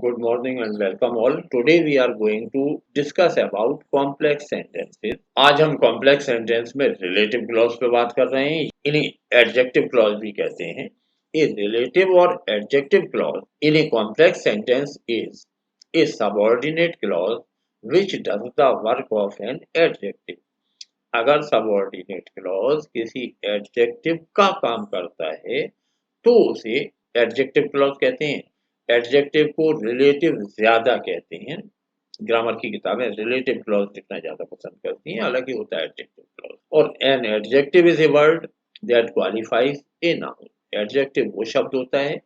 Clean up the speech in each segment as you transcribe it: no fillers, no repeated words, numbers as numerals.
Good morning and welcome all. Today we are going to discuss about complex sentences. आज हम complex sentence में relative clause पे बात कर रहे हैं, इन्हें adjective clause भी कहते हैं. A relative or adjective clause in a complex sentence is a subordinate clause which does the work of an adjective. अगर subordinate clause किसी adjective का काम करता है तो उसे adjective clause कहते हैं. एडजेक्टिव को रिलेटिव ज्यादा कहते हैं. ग्रामर की किताबें रिलेटिव क्लॉज लिखना ज्यादा पसंद करती हैं, हालांकि होता है एडजेक्टिव क्लॉज. और an adjective is a word that qualifies a noun. Adjective वो शब्द होता है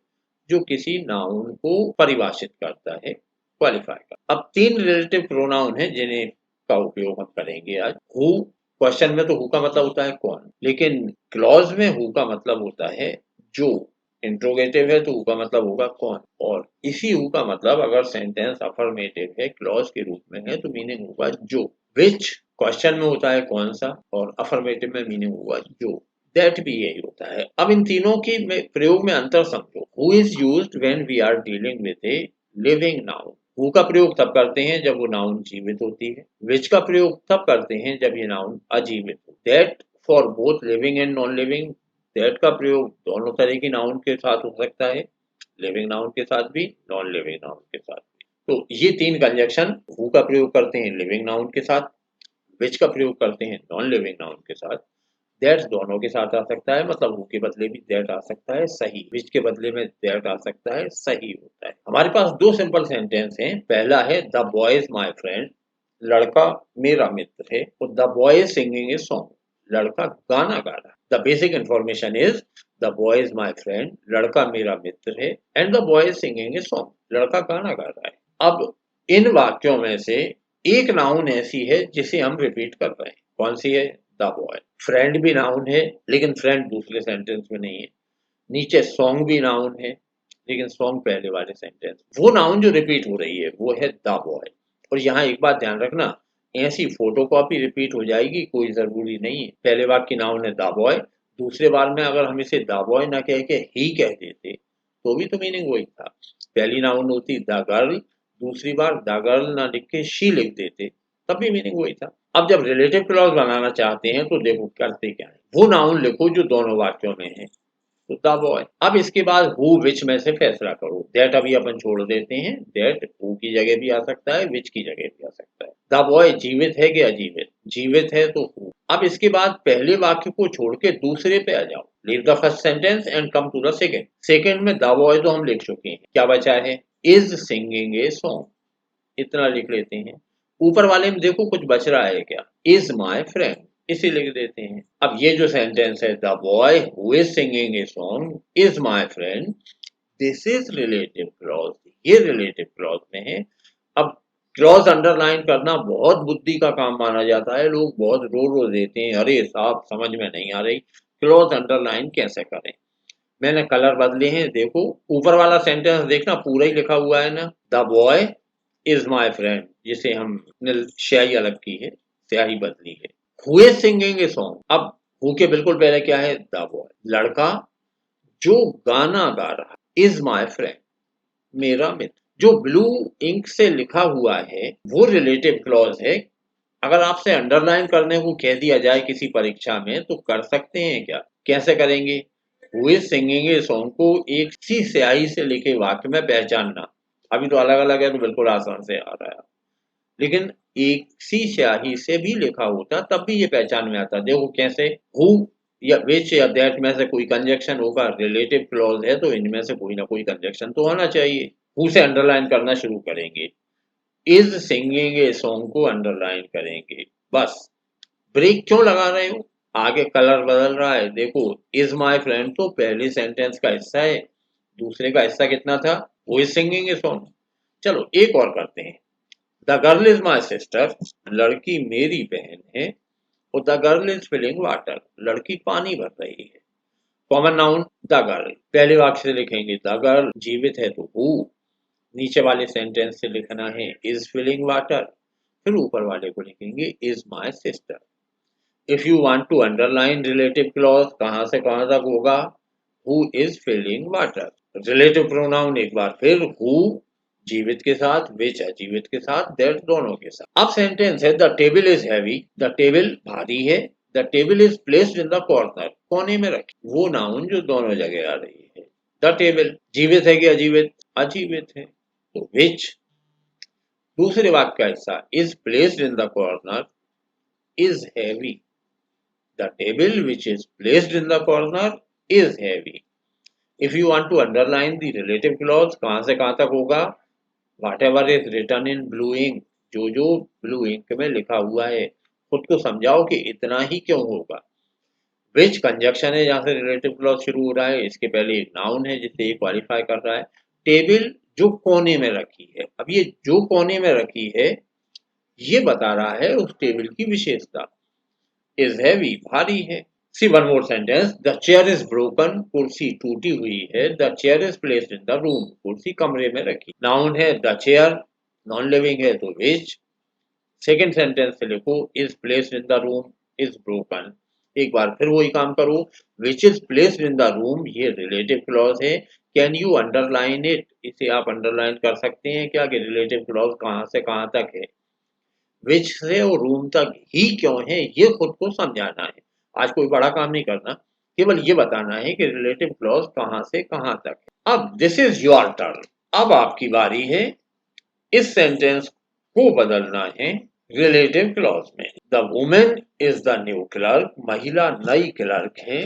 जो किसी नाउन को परिभाषित करता है, क्वालिफाई कर. अब तीन रिलेटिव प्रोनाउन हैं जिन्हें का उपयोग हम करेंगे आज. हु, क्वेश्चन में तो हु का मतलब होता है कौन, लेकिन क्लॉज में हु का मतलब होता है जो. इंट्रोगेटिव है तो हु का मतलब होगा कौन, और इसी हु का मतलब अगर सेंटेंस अफर्मेटिव है क्लॉज के रूप में है तो मीनिंग होगा जो. विच क्वेश्चन में होता है कौन सा, और अफर्मेटिव में मीनिंग होगा जो. दैट भी यही होता है. अब इन तीनों की प्रयोग में अंतर समझो. Who is used when we are dealing with a living noun. Who का प्रयोग तब करते हैं जब वो नाउन जीवित होती है. विच का प्रयोग तब करते हैं जब ये नाउन अजीवित हो. That for both living and non living. That का प्रयोग दोनों तरह की नाउन के साथ हो सकता है, लिविंग नाउन के साथ भी, नॉन लिविंग नाउन के साथ भी. तो ये तीन कंजक्शन हु का प्रयोग करते हैं लिविंग नाउन के साथ, विच का प्रयोग करते हैं नॉन लिविंग नाउन के साथ, दैट दोनों के साथ आ सकता है, मतलब हु के बदले भी दैट आ सकता है सही, विच के बदले में दैट आ सकता है सही होता है. हमारे पास दो सिंपल सेंटेंस हैं. पहला है the boy is my friend, लड़का मेरा मित्र है, और the boy is singing a song, लड़का गाना गा रहा है. The basic information is the boy is my friend, लड़का मेरा मित्र है, and the boy is singing a song, लड़का गाना गा रहा है. अब इन वाक्यों में से एक नाउन ऐसी है जिसे हम रिपीट कर रहे हैं. कौन सी है? The boy. फ्रेंड भी नाउन है लेकिन फ्रेंड दूसरे सेंटेंस में नहीं है. नीचे सॉन्ग भी नाउन है लेकिन सॉन्ग पहले वाले सेंटेंस. वो नाउन जो रिपीट हो रही है वो है द बॉय. और यहाँ एक बात ध्यान रखना, ऐसी फोटोकॉपी रिपीट हो जाएगी कोई जरूरी नहीं है. पहले बार की नाउन है द बॉय, दूसरे बार में अगर हम इसे द बॉय ना कह के ही कह देते तो भी तो मीनिंग वही था. पहली नाउन होती द गर्ल, दूसरी बार द गर्ल ना लिख के शी लिख देते, तब भी मीनिंग वही था. अब जब रिलेटिव क्लॉज बनाना चाहते हैं तो देखो करते क्या है. वो नाउन लिखो जो दोनों वाक्यों में है, तो द बॉय. अब इसके बाद हु विच में से फैसला करो. दैट अभी अपन छोड़ देते हैं. दैट हु की जगह भी आ सकता है, विच की जगह भी आ सकता है. द बॉय जीवित है कि अजीवित? जीवित है तो हु. अब इसके बाद पहले वाक्य को छोड़ के दूसरे पे आ जाओ. Leave the first sentence and come to the second. Second में द बॉय तो हम लिख चुके हैं, क्या बचा है? इज सिंगिंग ए सॉन्ग, इतना लिख लेते हैं. ऊपर वाले में देखो कुछ बच रहा है क्या? इज माई फ्रेंड, इसे लिख देते हैं. अब ये जो सेंटेंस है, the boy who is singing a song is my friend, this is relative clause. ये रिलेटिव क्लॉज में है. अब क्लॉज अंडरलाइन करना बहुत बुद्धि का काम माना जाता है. लोग बहुत रो रो देते हैं, अरे साहब समझ में नहीं आ रही क्लॉज अंडरलाइन कैसे करें. मैंने कलर बदले हैं. देखो ऊपर वाला सेंटेंस देखना पूरा ही लिखा हुआ है ना, the boy is my friend, जिसे हमने स्याही अलग की है, स्याही बदली है. Who is singing a song. अब हु के बिल्कुल पहले क्या है? The boy. लड़का जो गाना गा रहा, इज माई फ्रेंड, मेरा मित्र. जो ब्लू इंक से लिखा हुआ है वो रिलेटिव क्लॉज है. अगर आपसे अंडरलाइन करने को कह दिया जाए किसी परीक्षा में तो कर सकते हैं क्या? कैसे करेंगे? Who is singing a song को एक सी स्याही से लिखे वाक्य में पहचानना. अभी तो अलग अलग है तो बिल्कुल आसान से आ रहा है, लेकिन एक सी स्याही से भी लिखा होता तब भी ये पहचान में आता. देखो कैसे. हु या विच या दैट में से कोई कंजक्शन होगा. रिलेटिव क्लॉज है तो इनमें से कोई ना कोई कंजक्शन तो होना चाहिए. हु से अंडरलाइन करना शुरू करेंगे, इज सिंगिंग ए सॉन्ग को अंडरलाइन करेंगे. बस. ब्रेक क्यों लगा रहे हो? आगे कलर बदल रहा है. देखो इज माई फ्रेंड तो पहले सेंटेंस का हिस्सा है, दूसरे का हिस्सा कितना था? वो इज सिंगिंग ए सॉन्ग. चलो एक और करते हैं. The girl is my sister, लड़की मेरी बहन है, और the girl is filling water, लड़की पानी भर रही है. Common noun the girl. पहले वाक्य से लिखेंगे द गर्ल, जीवित है तो हु, नीचे वाले सेंटेंस से लिखना है इज फिलिंग वाटर, फिर ऊपर वाले को लिखेंगे is my sister. If you want to underline relative clause, कहां से कहां तक होगा? Who is filling water. Relative pronoun एक बार फिर हु, जीवित के साथ, विच अजीवित के साथ, दैट दोनों के साथ। अब सेंटेंस है the table is heavy, the table भारी है, the table is placed in the corner, कोने में रखी। वो नाउन जो दोनों जगह आ रही है। द टेबल जीवित है कि अजीवित? अजीवित है। तो विच दूसरे वाक्य का हिस्सा is placed in the corner is heavy. The table which is placed in the corner is heavy. If you want to underline the relative clause, कहाँ से कहाँ तक होगा? Whatever is written in blue ink, जो blue ink में लिखा हुआ है, खुद को समझाओ कि इतना ही क्यों होगा। Which conjunction है जहाँ से relative clause शुरू हो रहा है, इसके पहले एक noun है जिससे ये क्वालिफाई कर रहा है। टेबल जो कोने में रखी है, अब ये जो कोने में रखी है ये बता रहा है उस टेबल की विशेषता। is heavy भारी है। See one more sentence. The chair is broken. कुर्सी टूटी हुई है। The chair is placed in the room. कुर्सी कमरे में रखी। Noun है the chair. Non living है तो which. Second sentence से लिखो is placed in the room is broken. एक बार फिर वही काम करो। Which is placed in the room ये relative clause है। Can you underline it? इसे आप underline कर सकते हैं क्या कि relative clause कहाँ से कहाँ तक है। विच से और रूम तक ही क्यों है ये खुद को समझाना है। आज कोई बड़ा काम नहीं करना, केवल ये बताना है कि रिलेटिव क्लॉज कहाँ से कहाँ तक है। अब दिस इज योर टर्न, अब आपकी बारी है इस सेंटेंस को बदलना है रिलेटिव क्लॉज में। The woman is the new clerk, महिला नई क्लर्क है।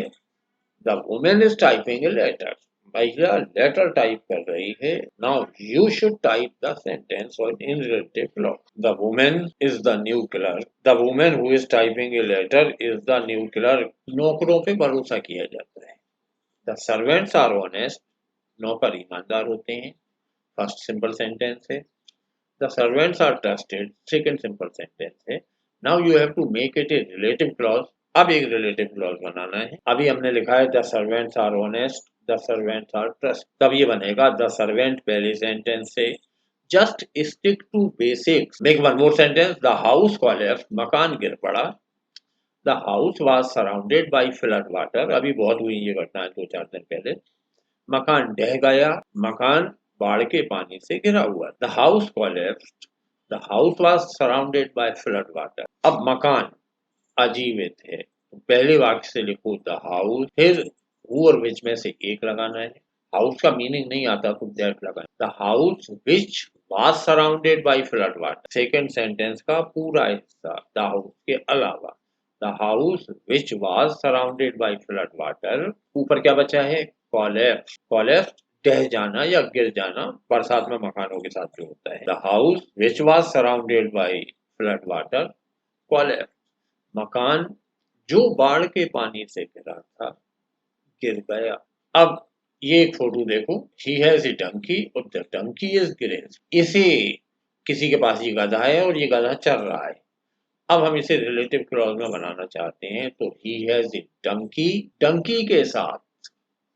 The woman is typing a letter, महिला लेटर टाइप कर रही है। Now you should type the sentence और in relative clause. The woman is the new clerk, the woman who is typing a letter is the new clerk. नौकरों पे भरोसा किया जाता है। द सर्वेंट्स आर ऑनेस्ट, नौकर ईमानदार होते हैं। फर्स्ट सिंपल सेंटेंस है। The servants are trusted, second simple sentence है। Now you have to make it a relative clause. अब एक रिलेटिव क्लॉज बनाना है। अभी हमने लिखा है the servants are honest, the servants are trust, तब ये बनेगा द सर्वेंट पहले सेंटेंस से। Just stick to basics. Make one more sentence. The house collapse, मकान गिर पड़ा। The house was surrounded by flood water, अभी बहुत हुई ये घटनाएं 2-4 दिन पहले। मकान ढह गया, मकान बाढ़ के पानी से घिरा हुआ। The house collapsed, the house was surrounded by flood water. अब मकान अजीवित है, तो पहले वाक्य से लिखो द हाउस, फिर हु और विच में से एक लगाना है। हाउस का मीनिंग नहीं आता तो दैट लगाए। The house which was surrounded by flood water, second sentence का पूरा हिस्सा द हाउस के अलावा। The house which was surrounded by flood water, ऊपर क्या बचा है? कोलैप्स, कोलैप्स ढह जाना या गिर जाना, बरसात में मकानों के साथ जो होता है। The house which was surrounded by flood water collapse, मकान जो बाढ़ के पानी से घिरा था गिर गया। अब ये एक फोटो देखो, ही हैज ए डंकी और द डंकी इज ग्रेज। इसे किसी के पास ये गधा है और ये गधा चल रहा है। अब हम इसे रिलेटिव क्लॉज में बनाना चाहते हैं, तो he has a donkey, donkey के साथ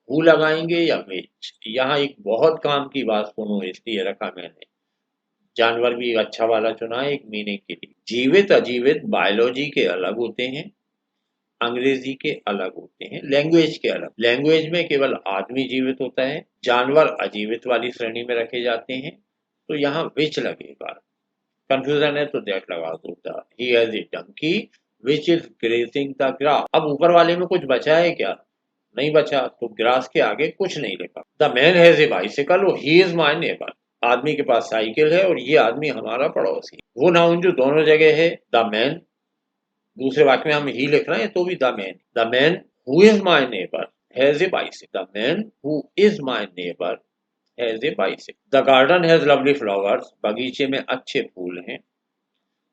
हु लगाएंगे या विच। यहाँ एक बहुत काम की बात सुनो, इसलिए रखा मैंने। जानवर भी एक अच्छा वाला चुना है एक मीनिंग के लिए। जीवित अजीवित बायोलॉजी के अलग होते हैं, अंग्रेजी के अलग होते हैं, लैंग्वेज के अलग। लैंग्वेज में केवल आदमी जीवित होता है, जानवर अजीवित वाली श्रेणी में रखे जाते हैं, तो यहाँ विच लगेगा। कंफ्यूजन है तो दैट लगा दो। He has a donkey which is grazing the grass. अब ऊपर वाले में कुछ बचा है क्या? नहीं बचा, तो ग्रास के आगे कुछ नहीं लिखा। The man has a bicycle और ही इज माय नेबर। आदमी के पास साइकिल है और ये आदमी हमारा पड़ोसी। वो नाउन जो दोनों जगह है, द मैन, दूसरे वाक्य में हम ही लिख रहे हैं तो भी the man who is my neighbour has a bicycle, the man who is my neighbour has a bicycle. The garden has lovely flowers, बगीचे में अच्छे फूल हैं।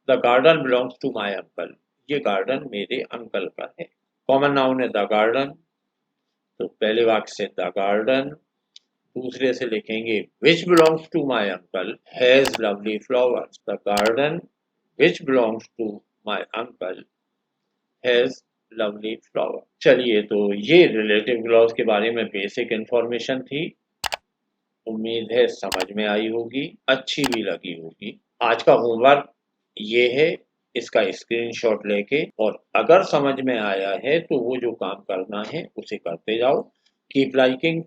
The garden belongs to my uncle, ये गार्डन मेरे अंकल का है। कॉमन नाउन है द गार्डन, तो पहले वाक्य से द गार्डन, दूसरे से लिखेंगे which belongs to my uncle has lovely flowers. The garden which belongs to my uncle has lovely flower. चलिए, तो ये रिलेटिव क्लॉज के बारे में बेसिक इंफॉर्मेशन थी। उम्मीद है समझ में आई होगी, अच्छी भी लगी होगी। आज का होमवर्क ये है, इसका स्क्रीनशॉट लेके, और अगर समझ में आया है तो वो जो काम करना है उसे करते जाओ। Keep liking,